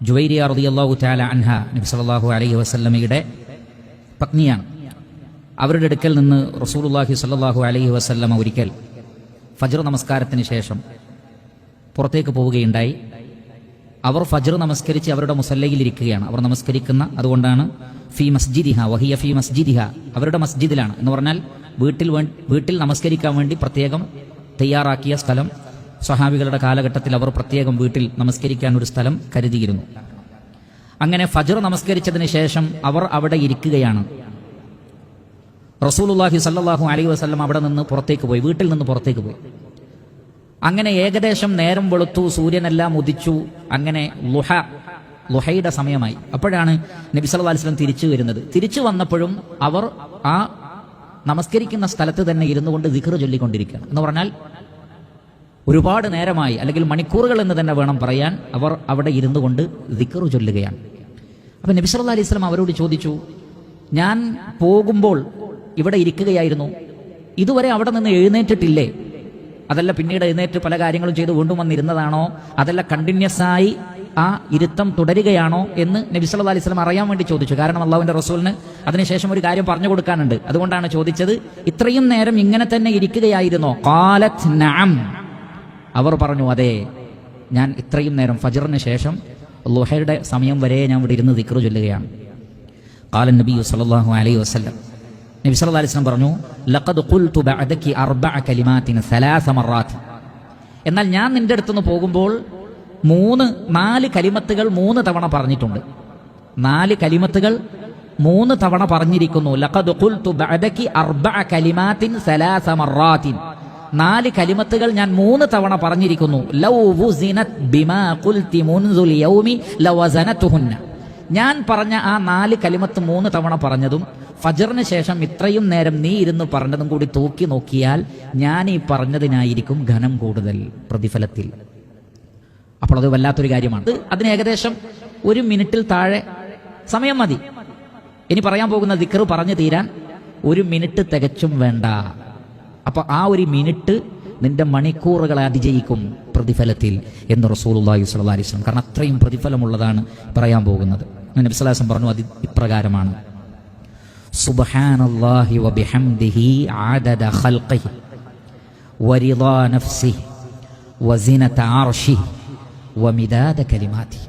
ജുവൈരിയ റളിയല്ലാഹു തആല അൻഹ നബി സല്ലല്ലാഹു അലൈഹി വസല്ലമയുടെ പത്നിയാണ്. അവരുടെ അടുക്കൽ നിന്ന് റസൂലുള്ളാഹി സ്വല്ലല്ലാഹു അലൈഹി വസല്ലമ ഒരിക്കൽ ഫജ്ർ നമസ്കാരത്തിന് ശേഷം പുറത്തേക്ക് പോവുകയുണ്ടായി. അവർ ഫജ്ർ നമസ്കരിച്ച് അവരുടെ മുസല്ലയിൽ ഇരിക്കുകയാണ്. അവർ നമസ്കരിക്കുന്ന, അതുകൊണ്ടാണ് ഫീ മസ്ജിദിഹ വഹിയ ഫീ മസ്ജിദിഹ, അവരുടെ മസ്ജിദിലാണ് എന്ന് പറഞ്ഞാൽ വീട്ടിൽ നമസ്കരിക്കാൻ വേണ്ടി പ്രത്യേകം തയ്യാറാക്കിയ സ്ഥലം. സ്വഹാബികളുടെ കാലഘട്ടത്തിൽ അവർ പ്രത്യേകം വീട്ടിൽ നമസ്കരിക്കാൻ ഒരു സ്ഥലം കരുതിയിരുന്നു. അങ്ങനെ ഫജ്ർ നമസ്കരിച്ചതിന് ശേഷം അവർ അവിടെ ഇരിക്കുകയാണ്. റസൂലുള്ളാഹി സ്വല്ലല്ലാഹു അലൈഹി വസല്ലം അവിടെ നിന്ന് പുറത്തേക്ക് പോയി, വീട്ടിൽ നിന്ന് പുറത്തേക്ക് പോയി. അങ്ങനെ ഏകദേശം നേരം വെളുത്തു, സൂര്യനെല്ലാം ഉദിച്ചു. അങ്ങനെ ലുഹയുടെ സമയമായി. അപ്പോഴാണ് നബി സല്ലല്ലാഹു അലൈഹി വസല്ലം തിരിച്ചു വരുന്നത്. തിരിച്ചു വന്നപ്പോഴും അവർ ആ നമസ്കരിക്കുന്ന സ്ഥലത്ത് തന്നെ ഇരുന്നു കൊണ്ട് ദിക്ർ ചൊല്ലിക്കൊണ്ടിരിക്കുകയാണ്. എന്ന് പറഞ്ഞാൽ ഒരുപാട് നേരമായി, അല്ലെങ്കിൽ മണിക്കൂറുകൾ എന്ന് തന്നെ വേണം പറയാൻ, അവർ അവിടെ ഇരുന്നു കൊണ്ട് ദിക്ർ ചൊല്ലുകയാണ്. അപ്പം നബി സല്ലല്ലാഹു അലൈഹി വസല്ലം അവരോട് ചോദിച്ചു, ഞാൻ പോകുമ്പോൾ ഇവിടെ ഇരിക്കുകയായിരുന്നു, ഇതുവരെ അവിടെ നിന്ന് എഴുന്നേറ്റിട്ടില്ലേ? അതല്ല പിന്നീട് എഴുന്നേറ്റ് പല കാര്യങ്ങളും ചെയ്ത് വീണ്ടും വന്നിരുന്നതാണോ? അതല്ല കണ്ടിന്യൂസ് ആയി ആ ഇരുത്തം തുടരുകയാണോ എന്ന് നബി സല്ലല്ലാഹു അലൈഹി വസല്ലം അറിയാൻ വേണ്ടി ചോദിച്ചു. കാരണം അള്ളാഹുവിന്റെ റസൂലിന് അതിനുശേഷം ഒരു കാര്യം പറഞ്ഞു കൊടുക്കാനുണ്ട്. അതുകൊണ്ടാണ് ചോദിച്ചത്, ഇത്രയും നേരം ഇങ്ങനെ തന്നെ ഇരിക്കുകയായിരുന്നോ? ഖാലത് നഅം, അവർ പറഞ്ഞു അതെ, ഞാൻ ഇത്രയും നേരം ഫജ്റിന് ശേഷം ളുഹയുടെ സമയം വരെ ഞാൻ ഇവിടെ ഇരുന്ന് ദിക്ർ ചൊല്ലുകയാണ്. ഖാല നബി സല്ലല്ലാഹു അലൈഹി വസല്ലം, നബി സല്ലല്ലാഹു അലൈഹി വസല്ലം പറഞ്ഞു, ലഖദ് ഖുൽതു ബഅദകി അർബഅ കലിമാത്തിൻ സലാസ മറാത്ത്, എന്നാൽ ഞാൻ നിന്റെ അടുത്തുനിന്ന് പോകുമ്പോൾ 4 കലിമത്തുകൾ 3 തവണ പറഞ്ഞിട്ടുണ്ട്. 4 കലിമത്തുകൾ 3 തവണ പറഞ്ഞിരിക്കുന്നു. ലഖദ് ഖുൽതു ബഅദകി അർബഅ കലിമാത്തിൻ സലാസ മറാത്തിൻ, 4 കലിമത്തുകൾ ഞാൻ 3 തവണ പറഞ്ഞിരിക്കുന്നു. ലൗ വുസിനത് ബിമാ ഖുൽതി മുൻസുൽ യൗമി ലവസനതുഹുന്ന, ഞാൻ പറഞ്ഞ ആ 4 കലിമത്ത് 3 തവണ പറഞ്ഞതും ഫജ്റിന് ശേഷം ഇത്രയും നേരം നീ ഇരുന്ന് പറഞ്ഞതും കൂടി തൂക്കി നോക്കിയാൽ ഞാൻ ഈ പറഞ്ഞതിനായിരിക്കും ഘനം കൂടുതൽ പ്രതിഫലത്തിൽ. അപ്പോൾ അത് വല്ലാത്തൊരു കാര്യമാണ്. അതിന് ഏകദേശം 1 മിനിറ്റിൽ താഴെ സമയം മതി. ഇനി പറയാൻ പോകുന്ന ദിക്ർ പറഞ്ഞു തീരാൻ 1 മിനിറ്റ് തികച്ചും വേണ്ട. അപ്പൊ ആ 1 മിനിറ്റ് നിന്റെ മണിക്കൂറുകളെ അതിജയിക്കും പ്രതിഫലത്തിൽ എന്ന് റസൂലുള്ളാഹി സ്വല്ലല്ലാഹു അലൈഹി വസല്ലം. കാരണം അത്രയും പ്രതിഫലമുള്ളതാണ് പറയാൻ പോകുന്നത്. നബി സല്ലല്ലാഹു അലൈഹി വസല്ലം പറഞ്ഞു, അത് ഇപ്രകാരമാണ്: സുബ്ഹാനല്ലാഹി വബിഹംദിഹി അദദ ഖൽഖിഹി വറിളാ നഫ്സിഹി വസിനത അർശിഹി വമിദാദ കലിമാതിഹി.